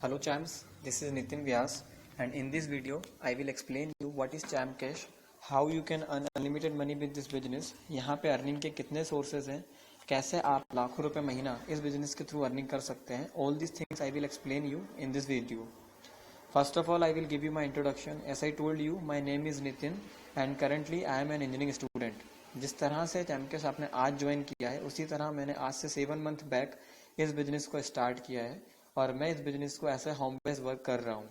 Hello champs, this is Nitin Vyas and in this video I will explain you what is Champ Cash, how you can earn unlimited money with this business, यहाँ पे earning के कितने sources हैं, कैसे आप लाखों रुपए महीना इस बिजनेस के थ्रू अर्निंग कर सकते हैं. All these things I will explain you in this video. First of all I will give you my introduction. As I told you, my name is Nitin and currently I am an engineering student. जिस तरह से चैम्पकेश आपने आज join किया है उसी तरह मैंने आज से 7 मंथ बैक इस बिजनेस को स्टार्ट किया है और मैं इस बिजनेस को ऐसे होम बेस वर्क कर रहा हूँ.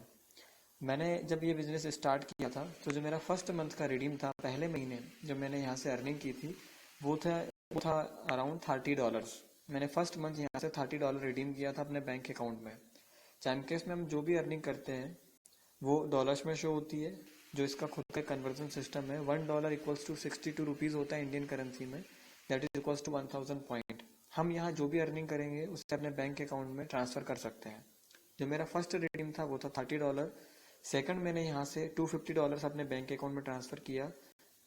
मैंने जब ये बिजनेस स्टार्ट किया था तो जो मेरा फर्स्ट मंथ का रिडीम था, पहले महीने जो मैंने यहाँ से अर्निंग की थी वो था अराउंड $30. मैंने फर्स्ट मंथ यहाँ से $30 रिडीम किया था अपने बैंक अकाउंट में. चैम्पकेश में हम जो भी अर्निंग करते हैं वो डॉलर्स में शो होती है. जो इसका खुद का कन्वर्जन सिस्टम है, $1 इक्वल्स टू 62 रुपीज़ होता है इंडियन करेंसी में, that is equals to 1000 point. हम यहाँ जो भी अर्निंग करेंगे उससे अपने बैंक अकाउंट में ट्रांसफ़र कर सकते हैं. जो मेरा फर्स्ट रिडीम था वो था $30. सेकंड मैंने यहाँ से $250 अपने बैंक अकाउंट में ट्रांसफ़र किया.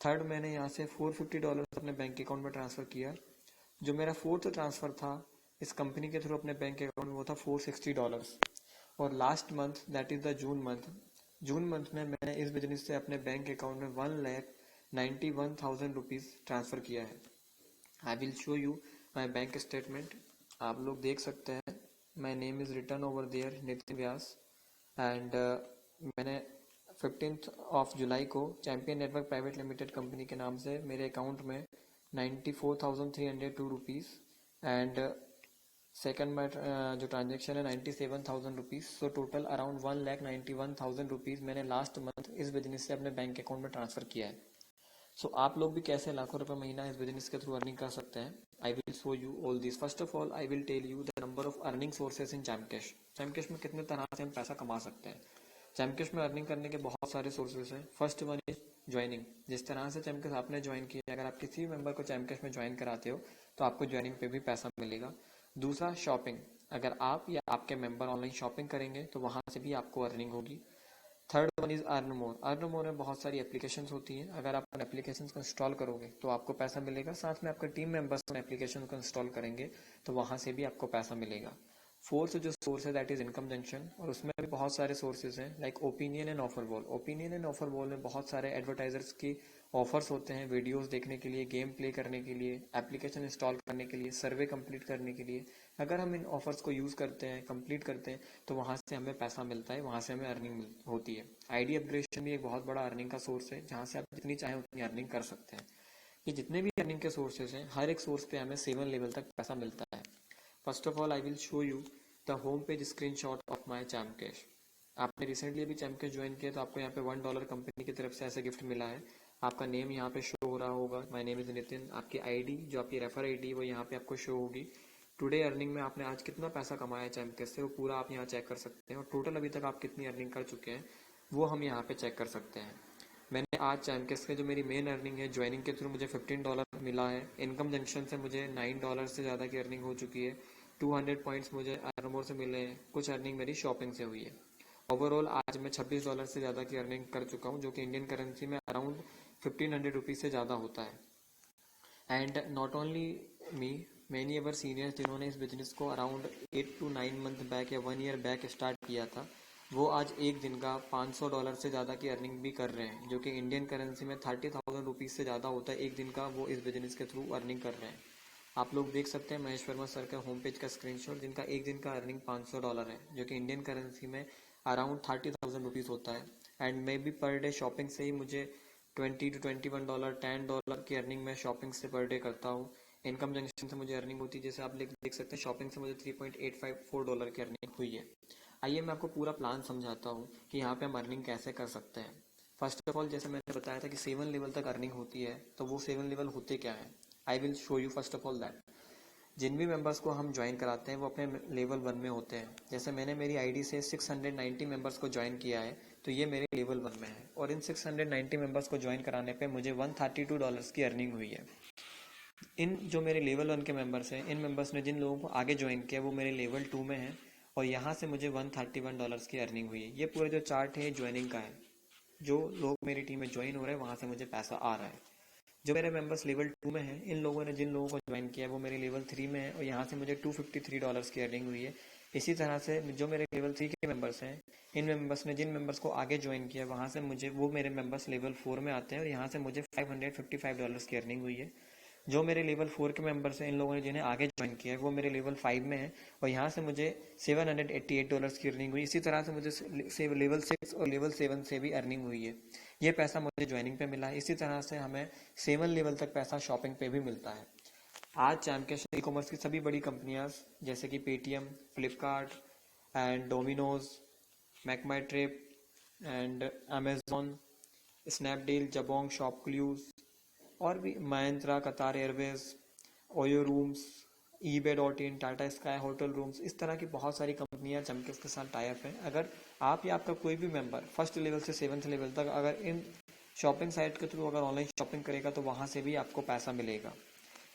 थर्ड मैंने यहाँ से $450 अपने बैंक अकाउंट में ट्रांसफ़र किया. जो मेरा फोर्थ ट्रांसफ़र था इस कंपनी के थ्रू अपने बैंक अकाउंट में वो था $460. और last month that is the June month में मैंने इस बिजनेस से अपने बैंक अकाउंट में 1,91,000 रुपीज़ ट्रांसफ़र किया है. I will show you my bank statement. आप लोग देख सकते हैं my name is written over there Nitin Vyas and मैंने 15 जुलाई को champion network private limited company के नाम से मेरे अकाउंट में 94,302 रुपीज़ एंड सेकंड में जो ट्रांजेक्शन है 97,000 rupees. So total around 1,91,000 rupees मैंने लास्ट मंथ इस बिजनेस से अपने बैंक अकाउंट में ट्रांसफ़र किया है. सो आप लोग भी कैसे लाखों रुपए महीना इस बिजनेस के थ्रू अर्निंग कर सकते हैं. I will show you all this. First of all I will tell you the number of earning sources in Champcash. Champcash में कितने तरह से हम पैसा कमा सकते हैं. चैम्पकेश में अर्निंग करने के बहुत सारे सोर्सेज हैं. First one is joining. जिस तरह से चैम्पकेश आपने ज्वाइन किया, अगर आप किसी मेंबर को चैम्पकेश में ज्वाइन कराते हो तो आपको ज्वाइनिंग पे भी पैसा मिलेगा. दूसरा शॉपिंग. अगर आप या आपके मेंबर ऑनलाइन शॉपिंग करेंगे तो वहाँ से भी आपको अर्निंग होगी. Third one is earn more. Earn more में बहुत सारी एप्लीकेशंस होती हैं. अगर आप उन एप्लीकेशंस को इंस्टॉल करोगे तो आपको पैसा मिलेगा. साथ में आपके टीम मेंबर्स उन एप्लीकेशन को इंस्टॉल करेंगे तो वहाँ से भी आपको पैसा मिलेगा. फोर्थ जो सोर्स है दैट इज इनकम जंक्शन और उसमें भी बहुत सारे सोर्सेज हैं like opinion and offer wall. Opinion and offer wall में बहुत सारे एडवर्टाइजर्स की ऑफर्स होते हैं वीडियोस देखने के लिए, गेम प्ले करने के लिए, एप्लीकेशन इंस्टॉल करने के लिए, सर्वे कंप्लीट करने के लिए. अगर हम इन ऑफर्स को यूज़ करते हैं, कंप्लीट करते हैं तो वहाँ से हमें पैसा मिलता है, वहाँ से हमें अर्निंग होती है. आईडी अपग्रेडेशन भी एक बहुत बड़ा अर्निंग का सोर्स है जहाँ से आप जितनी चाहें उतनी अर्निंग कर सकते हैं. ये जितने भी अर्निंग के सोर्सेज हैं हर एक सोर्स पे हमें 7 लेवल तक पैसा मिलता है. First of all I will show you the home page screenshot of my Champcash. आपने रिसेंटली अभी चैम्पकेश ज्वाइन किया तो आपको यहाँ पे $1 कंपनी की तरफ से ऐसे गिफ्ट मिला है. आपका नेम यहाँ पे शो हो रहा होगा, माय नेम इज़ नितिन. आपकी आईडी जो आपकी रेफर आईडी वो यहाँ पे आपको शो होगी. टुडे अर्निंग में आपने आज कितना पैसा कमाया है चैम्पकेश से वो पूरा आप यहाँ चेक कर सकते हैं. और टोटल अभी तक आप कितनी अर्निंग कर चुके हैं वो हम यहाँ पे चेक कर सकते हैं. मैंने आज चैम्पकेश के जो मेरी मेन अर्निंग है ज्वाइनिंग के थ्रू मुझे $15 मिला है. इनकम जंक्शन से मुझे $9 से ज़्यादा की अर्निंग हो चुकी है. 200 पॉइंट्स मुझे अर्नमोर से मिले हैं. कुछ अर्निंग मेरी शॉपिंग से हुई है. ओवरऑल आज मैं $26 से ज़्यादा की अर्निंग कर चुका हूँ जो कि इंडियन करेंसी में अराउंड 1,500 रुपीज़ से ज़्यादा होता है. And not only me, many our seniors जिन्होंने इस बिजनेस को अराउंड 8 to 9 मंथ बैक या 1 ईयर बैक स्टार्ट किया था वो आज एक दिन का $500 से ज़्यादा की अर्निंग भी कर रहे हैं जो कि इंडियन करेंसी में 30,000 रुपीज़ से ज़्यादा होता है एक दिन का. वो इस बिजनेस के थ्रू अर्निंग कर रहे हैं. आप लोग देख सकते हैं महेश वर्मा सर का होम पेज का स्क्रीनशॉट जिनका एक दिन का अर्निंग $500 है जो कि इंडियन करेंसी में अराउंड 30,000 रुपीज़ होता है. And may be per day shopping से ही मुझे $20 to $21, $10 की अर्निंग मैं शॉपिंग से पर डे करता हूँ. इनकम जंक्शन से मुझे अर्निंग होती है, जैसे आप देख सकते हैं शॉपिंग से मुझे $3.854 की अर्निंग हुई है. आइए मैं आपको पूरा प्लान समझाता हूँ कि यहाँ पे हम अर्निंग कैसे कर सकते हैं. फर्स्ट ऑफ ऑल जैसे मैंने बताया था कि 7 लेवल तक अर्निंग होती है तो वो 7 लेवल होते क्या है. I will show you first of all that. जिन भी मेंबर्स को हम ज्वाइन कराते हैं वो अपने लेवल 1 में होते हैं. जैसे मैंने मेरी आईडी से 690 मेंबर्स को ज्वाइन किया है तो ये मेरे लेवल 1 में है. और इन 690 मेंबर्स को ज्वाइन कराने पे मुझे $132 की अर्निंग हुई है. इन जो मेरे लेवल 1 के मेंबर्स हैं, इन मेंबर्स ने जिन लोगों को आगे ज्वाइन किया वो मेरे लेवल 2 में हैं और यहाँ से मुझे $131 की अर्निंग हुई है. ये पूरा जो चार्ट है ज्वाइनिंग का है. जो लोग मेरी टीम में ज्वाइन हो रहे हैं वहाँ से मुझे पैसा आ रहा है. जो मेरे मेंबर्स लेवल 2 में हैं, इन लोगों ने जिन लोगों को ज्वाइन किया है वो मेरे लेवल 3 में है और यहाँ से मुझे $253 की अर्निंग हुई है. इसी तरह से जो मेरे लेवल 3 के मेंबर्स हैं, इन मेंबर्स ने जिन मेंबर्स को आगे ज्वाइन किया वहाँ से मुझे वो मेरे मेंबर्स लेवल 4 में आते हैं और यहाँ से मुझे $555 की अर्निंग हुई है। जो मेरे लेवल 4 के मेंबर्स हैं, इन लोगों ने जिन्हें आगे ज्वाइन किया है वो मेरे लेवल 5 में है और यहाँ से मुझे $788 की अर्निंग हुई। इसी तरह से मुझे लेवल 6 और लेवल 7 से भी अर्निंग हुई है। ये पैसा मुझे ज्वाइनिंग पे मिला है। इसी तरह से हमें 7 लेवल तक पैसा शॉपिंग पे भी मिलता है। आज चैमकैश ई कॉमर्स की सभी बड़ी कंपनियां जैसे कि Paytm, Flipkart and Domino's, MakeMyTrip and Amazon, Snapdeal, Jabong, ShopClues और भी Mahindra, Qatar Airways, OYO Rooms, eBay.in, Tata Sky hotel rooms, इस तरह की बहुत सारी कंपनियां चैमकैश के साथ टाई अप हैं। अगर आप या आपका कोई भी मेंबर फर्स्ट लेवल से 7th लेवल तक अगर इन शॉपिंग साइट के थ्रू अगर ऑनलाइन शॉपिंग करेगा तो वहाँ से भी आपको पैसा मिलेगा।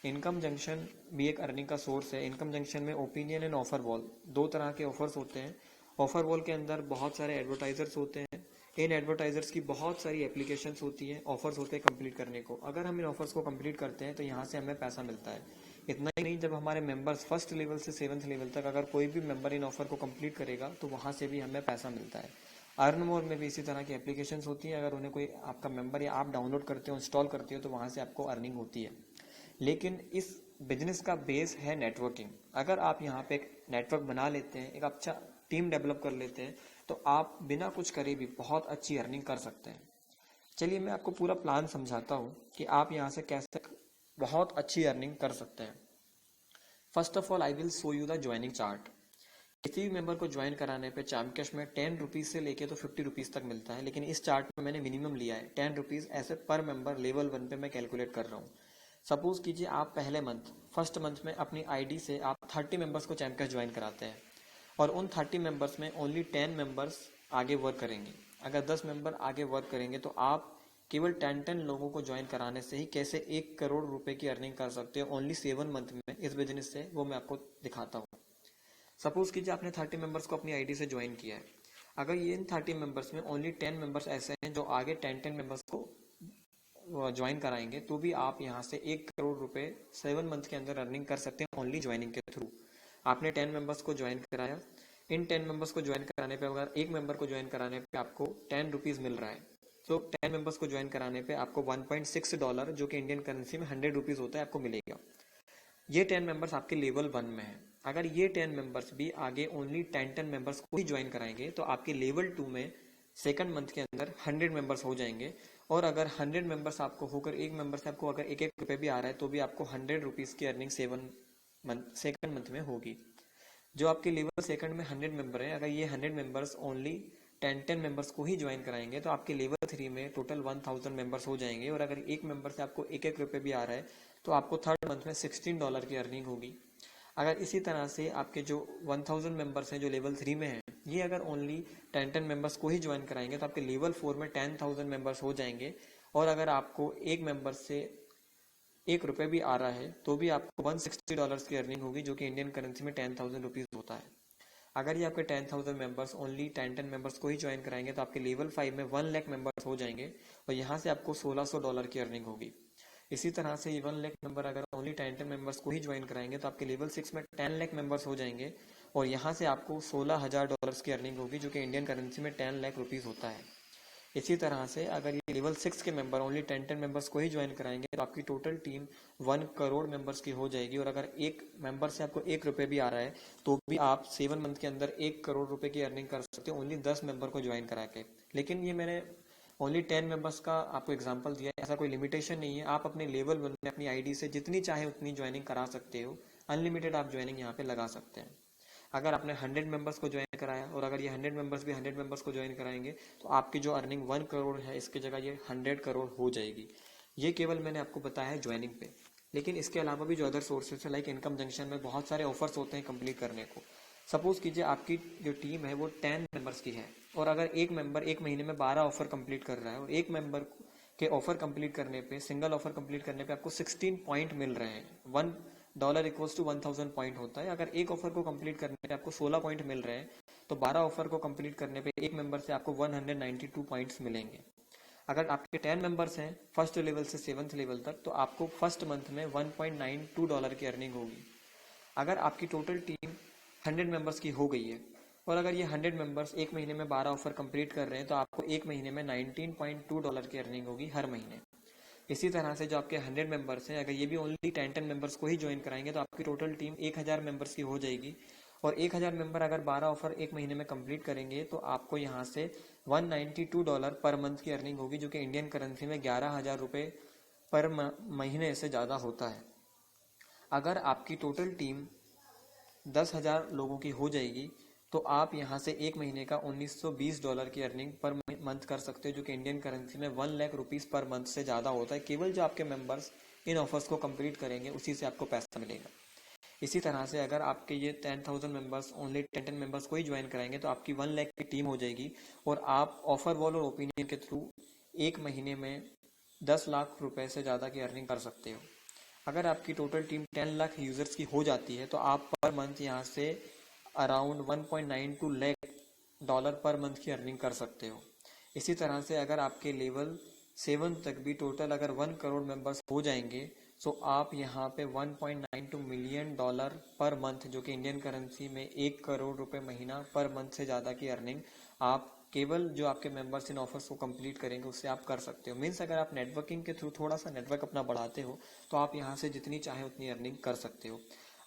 इनकम जंक्शन भी एक अर्निंग का सोर्स है। इनकम जंक्शन में ओपिनियन एंड ऑफर वॉल दो तरह के ऑफर्स होते हैं। ऑफर वॉल के अंदर बहुत सारे एडवर्टाइजर्स होते हैं। इन एडवर्टाइजर्स की बहुत सारी एप्लीकेशंस होती हैं, ऑफर्स होते हैं कंप्लीट करने को। अगर हम इन ऑफर्स को कंप्लीट करते हैं तो यहाँ से हमें पैसा मिलता है। इतना ही नहीं, जब हमारे मेंबर्स फर्स्ट लेवल से 7th लेवल तक अगर कोई भी मेंबर इन ऑफर को कंप्लीट करेगा तो वहाँ से भी हमें पैसा मिलता है। अर्न मोर में भी इसी तरह की एप्लीकेशंस होती हैं। अगर उन्हें कोई आपका मेंबर या आप डाउनलोड करते हो, इंस्टॉल करते हो तो वहाँ से आपको अर्निंग होती है। लेकिन इस बिजनेस का बेस है नेटवर्किंग। अगर आप यहाँ पे एक नेटवर्क बना लेते हैं, एक अच्छा टीम डेवलप कर लेते हैं तो आप बिना कुछ करे भी बहुत अच्छी अर्निंग कर सकते हैं। चलिए मैं आपको पूरा प्लान समझाता हूँ कि आप यहाँ से कैसे बहुत अच्छी अर्निंग कर सकते हैं। First of all I will show you the joining chart. किसी भी मेंबर को ज्वाइन कराने पे चैमकैश में 10 रुपीज़ से लेके तो 50 रुपीज़ तक मिलता है, लेकिन इस चार्ट में मैंने मिनिमम लिया है 10 रुपीज़ ऐसे पर मेंबर लेवल 1 पे मैं कैलकुलेट कर रहा हूँ। सपोज कीजिए आप पहले मंथ फर्स्ट मंथ में अपनी आईडी से आप 30 मेंबर्स को चैमकैश ज्वाइन कराते हैं और उन 30 मेंबर्स में ओनली 10 मेंबर्स आगे वर्क करेंगे। अगर 10 मेंबर आगे वर्क करेंगे तो आप केवल 10 लोगों को ज्वाइन कराने से ही कैसे 1 करोड़ रुपए की अर्निंग कर सकते हो ओनली 7 मंथ में इस बिजनेस से, वो मैं आपको दिखाता हूँ। सपोज कीजिए आपने 30 मेंबर्स को अपनी आईडी से ज्वाइन किया है। अगर ये इन 30 मेंबर्स में ओनली 10 मेंबर्स ऐसे हैं जो आगे 10 मेंबर्स को ज्वाइन कराएंगे तो भी आप यहाँ से 1 करोड़ रुपए 7 मंथ के अंदर अर्निंग कर सकते हैं ओनली ज्वाइनिंग के थ्रू। आपने 10 मेंबर्स को ज्वाइन कराया। इन 10 मेंबर्स को ज्वाइन कराने पे अगर एक मेंबर को ज्वाइन कराने पे आपको 10 रुपीज़ मिल रहा है तो 10 मेंबर्स को ज्वाइन कराने पे आपको $1.6 जो कि इंडियन करेंसी में 100 रुपीज़ होता है आपको मिलेगा। ये 10 मेंबर्स आपके लेवल 1 में है। अगर ये 10 मेंबर्स भी आगे ओनली 10 मेंबर्स को ही ज्वाइन कराएंगे तो आपके लेवल 2 में सेकंड मंथ के अंदर 100 मेंबर्स हो जाएंगे। और अगर 100 मेंबर्स आपको होकर एक मेंबर से आपको अगर 1-1 रुपये भी आ रहा है तो भी आपको 100 रुपीज़ की अर्निंग सेकंड मंथ में होगी। जो आपके लेवल सेकंड में 100 मेंबर हैं, अगर ये 100 मेंबर्स ओनली 10 मेंबर्स को ही ज्वाइन कराएंगे तो आपके लेवल 3 में टोटल 1000 मेंबर्स हो जाएंगे। और अगर एक मेंबर से आपको 1-1 रुपये भी आ रहा है तो आपको थर्ड मंथ में $16 की अर्निंग होगी। अगर इसी तरह से आपके जो 1000 मेंबर्स हैं जो लेवल 3 में हैं, ये अगर ओनली 10 मेंबर्स को ही ज्वाइन कराएंगे तो आपके लेवल 4 में 10,000 मेंबर्स हो जाएंगे। और अगर आपको एक मेंबर से 1 रुपये भी आ रहा है तो भी आपको $160 की अर्निंग होगी जो कि इंडियन करेंसी में 10,000 रुपीज़ होता है। अगर ये आपके 10,000 मेंबर्स ओनली 10 मेंबर्स को ही ज्वाइन कराएंगे तो आपके लेवल 5 में 1 लाख मेंबर्स हो जाएंगे और यहाँ से आपको $1600 की अर्निंग होगी। इसी तरह से ये 1 लाख मेंबर अगर ओनली 10 मेंबर्स को ही ज्वाइन कराएंगे तो आपके लेवल 6 में 10 लाख मेंबर्स हो जाएंगे और यहाँ से आपको $16,000 की अर्निंग होगी जो कि इंडियन करेंसी में 10 लाख रुपीज़ होता है। इसी तरह से अगर ये लेवल 6 के मेंबर ओनली 10 मेंबर्स को ही ज्वाइन कराएंगे तो आपकी टोटल टीम 1 करोड़ मेंबर्स की हो जाएगी। और अगर एक मेंबर से आपको 1 रुपये भी आ रहा है तो भी आप 7 मंथ के अंदर 1 करोड़ रुपए की अर्निंग कर सकते हो ओनली 10 मेंबर को ज्वाइन करा के। लेकिन ये मैंने ओनली 10 मेंबर्स का आपको एग्जांपल दिया है, ऐसा कोई लिमिटेशन नहीं है। आप अपने लेवल 1 में अपनी आईडी से जितनी चाहे उतनी ज्वाइनिंग करा सकते हो। अनलिमिटेड आप ज्वाइनिंग यहाँ पे लगा सकते हैं। अगर आपने 100 मेंबर्स को ज्वाइन कराया और अगर ये 100 मेंबर्स भी 100 मेंबर्स को ज्वाइन कराएंगे तो आपकी जो अर्निंग 1 करोड़ है इसकी जगह ये 100 करोड़ हो जाएगी। ये केवल मैंने आपको बताया है ज्वाइनिंग पे, लेकिन इसके अलावा भी जो अदर सोर्सेज है लाइक इनकम जंक्शन में बहुत सारे ऑफर्स होते हैं कंप्लीट करने को। सपोज कीजिए आपकी जो टीम है वो 10 मेंबर्स की है और अगर एक मेंबर एक महीने में 12 ऑफर कंप्लीट कर रहा है और एक मेंबर के ऑफर कंप्लीट करने पे सिंगल ऑफर कंप्लीट करने पे आपको 16 पॉइंट मिल रहे हैं। $1 इक्वल्स टू 1000 पॉइंट होता है। अगर एक ऑफर को कंप्लीट करने पे आपको 16 पॉइंट मिल रहे हैं तो 12 ऑफर को कंप्लीट करने पे एक मेंबर से आपको 192 पॉइंट्स मिलेंगे। अगर आपके 10 मेंबर्स हैं फर्स्ट लेवल से 7th लेवल तक तो आपको फर्स्ट मंथ में $1.92 की अर्निंग होगी। अगर आपकी टोटल टीम 100 मेंबर्स की हो गई है, और अगर ये 100 मेंबर्स एक महीने में 12 ऑफर कंप्लीट कर रहे हैं तो आपको एक महीने में $19.2 की अर्निंग होगी हर महीने। इसी तरह से जो आपके 100 मेंबर्स हैं, अगर ये भी ओनली 10 मेंबर्स को ही ज्वाइन कराएंगे तो आपकी टोटल टीम 1000 मेंबर्स की हो जाएगी, और 1000 मेंबर अगर 12 ऑफर एक महीने में कंप्लीट करेंगे तो आपको यहाँ से $192 पर मंथ की अर्निंग होगी, जो कि इंडियन करेंसी में 11,000 रुपये पर महीने से ज़्यादा होता है। अगर आपकी टोटल टीम 10,000 लोगों की हो जाएगी तो आप यहाँ से एक महीने का $1920 की अर्निंग पर मंथ कर सकते हो, जो कि इंडियन करेंसी में 1 लाख रुपीज़ पर मंथ से ज़्यादा होता है। केवल जो आपके मेंबर्स इन ऑफर्स को कंप्लीट करेंगे उसी से आपको पैसा मिलेगा। इसी तरह से अगर आपके ये 10,000 मेंबर्स ओनली 10 मेंबर्स को ही ज्वाइन कराएंगे तो आपकी 1 लाख की टीम हो जाएगी, और आप ऑफर वॉल और ओपिनियन के थ्रू एक महीने में 10 लाख रुपए से ज़्यादा की अर्निंग कर सकते हो। अगर आपकी टोटल टीम 10 लाख यूज़र्स की हो जाती है तो आप पर मंथ यहाँ से अराउंड $1.92 लाख पर मंथ की अर्निंग कर सकते हो। इसी तरह से अगर आपके लेवल 7 तक भी टोटल अगर 1 करोड़ मेंबर्स हो जाएंगे तो आप यहाँ पे $1.92 मिलियन पर मंथ, जो कि इंडियन करेंसी में 1 करोड़ रुपए महीना पर मंथ से ज़्यादा की अर्निंग आप केवल जो आपके मेंबर्स इन ऑफर्स को कंप्लीट करेंगे उससे आप कर सकते हो। मीन्स अगर आप नेटवर्किंग के थ्रू थोड़ा सा नेटवर्क अपना बढ़ाते हो तो आप यहाँ से जितनी चाहे उतनी अर्निंग कर सकते हो।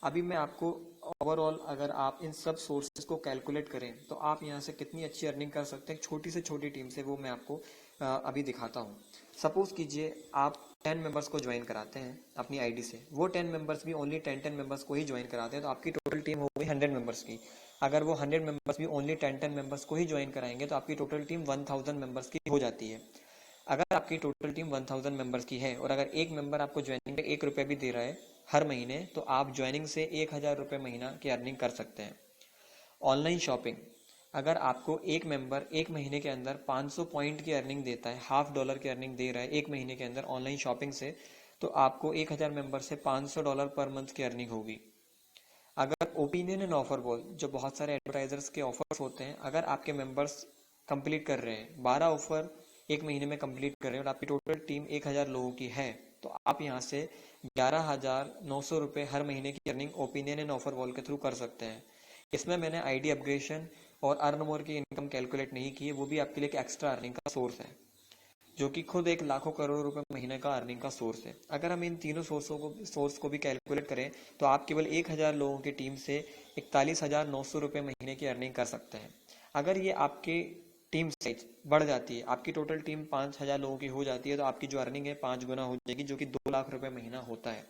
अभी मैं आपको ओवरऑल अगर आप इन सब सोर्सेज को कैलकुलेट करें तो आप यहाँ से कितनी अच्छी अर्निंग कर सकते हैं छोटी से छोटी टीम से, वो मैं आपको अभी दिखाता हूँ। सपोज कीजिए आप 10 मेंबर्स को ज्वाइन कराते हैं अपनी आईडी से, वो 10 मेंबर्स भी ओनली 10 मेंबर्स को ही ज्वाइन कराते हैं तो आपकी टोटल टीम हो गई 100 मेंबर्स की। अगर वो 100 मेंबर्स भी ओनली 10 मेंबर्स को ही ज्वाइन कराएंगे तो आपकी टोटल टीम 1000 मेंबर्स की हो जाती है। अगर आपकी टोटल टीम 1000 मेंबर्स की है और अगर एक मेंबर आपको ज्वाइनिंग पे 1 रुपये भी दे रहा है हर महीने, तो आप ज्वाइनिंग से 1000 रुपये महीना की अर्निंग कर सकते हैं। ऑनलाइन शॉपिंग, अगर आपको एक मेंबर एक महीने के अंदर 500 पॉइंट की अर्निंग देता है, $50 की अर्निंग दे रहा है एक महीने के अंदर ऑनलाइन शॉपिंग से, तो आपको 1000 मेंबर से $500 पर मंथ की अर्निंग होगी। अगर ओपिनियन एंड ऑफर वॉल, जो बहुत सारे एडवर्टाइजर्स के ऑफर्स होते हैं, अगर आपके मेंबर्स कंप्लीट कर रहे हैं 12 ऑफर एक महीने में कंप्लीट कर रहे हैं और आपकी टोटल टीम 1000 लोगों की है, तो आप यहाँ से 11,900 रुपये हर महीने की earning opinion and offer wall के थ्रू कर सकते हैं। इसमें मैंने आईडी अपग्रेडेशन और अर्न मोर की इनकम कैलकुलेट नहीं की है, वो भी आपके लिए एक एक्स्ट्रा अर्निंग का सोर्स है, जो कि खुद एक लाखों करोड़ रुपए महीने का अर्निंग का सोर्स है। अगर हम इन तीनों सोर्स को भी कैलकुलेट करें तो आप केवल 1000 लोगों की टीम से 41,900 रुपये महीने की अर्निंग कर सकते हैं। अगर ये आपके टीम साइज बढ़ जाती है, आपकी टोटल टीम 5000 लोगों की हो जाती है, तो आपकी जो अर्निंग है 5 गुना हो जाएगी, जो कि 2 लाख रुपए महीना होता है।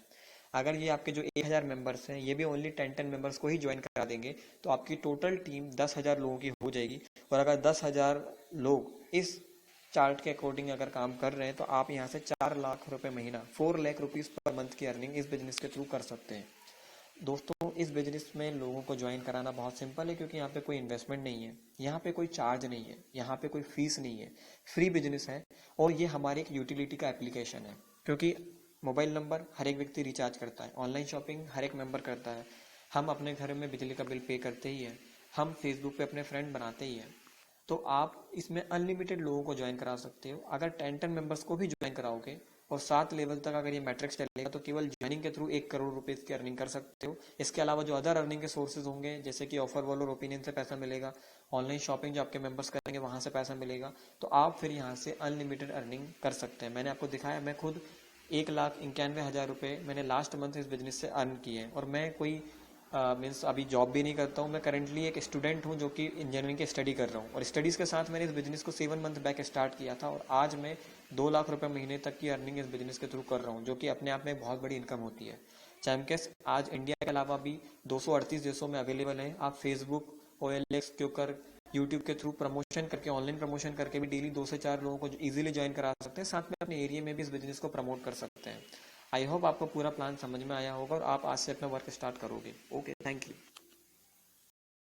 अगर ये आपके जो 1000 मेंबर्स हैं ये भी ओनली 10 मेंबर्स को ही ज्वाइन करा देंगे तो आपकी टोटल टीम 10,000 लोगों की हो जाएगी, और अगर 10,000 लोग इस चार्ट के अकॉर्डिंग अगर काम कर रहे हैं तो आप यहाँ से 4 लाख रुपए महीना 4 लाख रुपीज़ पर मंथ की अर्निंग इस बिजनेस के थ्रू कर सकते हैं। दोस्तों, इस बिजनेस में लोगों को ज्वाइन कराना बहुत सिंपल है, क्योंकि यहाँ पे कोई इन्वेस्टमेंट नहीं है, यहाँ पे कोई चार्ज नहीं है, यहाँ पे कोई फीस नहीं है, फ्री बिजनेस है, और ये हमारी एक यूटिलिटी का एप्लीकेशन है। क्योंकि मोबाइल नंबर हर एक व्यक्ति रिचार्ज करता है, ऑनलाइन शॉपिंग हर एक मेंबर करता है, हम अपने घर में बिजली का बिल पे करते ही है, हम फेसबुक पे अपने फ्रेंड बनाते ही हैं, तो आप इसमें अनलिमिटेड लोगों को ज्वाइन करा सकते हो। अगर 10 मेंबर्स को भी ज्वाइन कराओगे और 7 लेवल तक अगर ये मैट्रिक्स चलेगा तो केवल ज्वाइनिंग के थ्रू 1 करोड़ रुपीज़ की अर्निंग कर सकते हो। इसके अलावा जो अदर अर्निंग के सोर्सेज होंगे, जैसे कि ऑफर वॉल और ओपिनियन से पैसा मिलेगा, ऑनलाइन शॉपिंग जो आपके मेंबर्स करेंगे वहाँ से पैसा मिलेगा, तो आप फिर यहाँ से अनलिमिटेड अर्निंग कर सकते हैं। मैंने आपको दिखाया, मैं खुद 1,91,000 रुपये मैंने लास्ट मंथ इस बिजनेस से अर्न किए हैं, और मैं कोई मीन्स अभी जॉब भी नहीं करता हूँ। मैं करंटली एक स्टूडेंट हूँ जो कि इंजीनियरिंग की स्टडी कर रहा हूँ, और स्टडीज़ के साथ मैंने इस बिजनेस को 7 मंथ बैक स्टार्ट किया था, और आज मैं 2 लाख रुपए महीने तक की अर्निंग इस बिजनेस के थ्रू कर रहा हूँ, जो कि अपने आप में बहुत बड़ी इनकम होती है। चैमकेस आज इंडिया के अलावा भी 238 देशों में अवेलेबल है। आप फेसबुक, OLX, क्यूकर, यूट्यूब के थ्रू प्रमोशन करके, ऑनलाइन प्रमोशन करके भी डेली 2 से 4 लोगों को इजीली ज्वाइन करा सकते हैं, साथ में अपने एरिया में भी इस बिजनेस को प्रमोट कर सकते हैं। आई होप आपको पूरा प्लान समझ में आया होगा और आप आज से अपना वर्क स्टार्ट करोगे। Okay, thank you.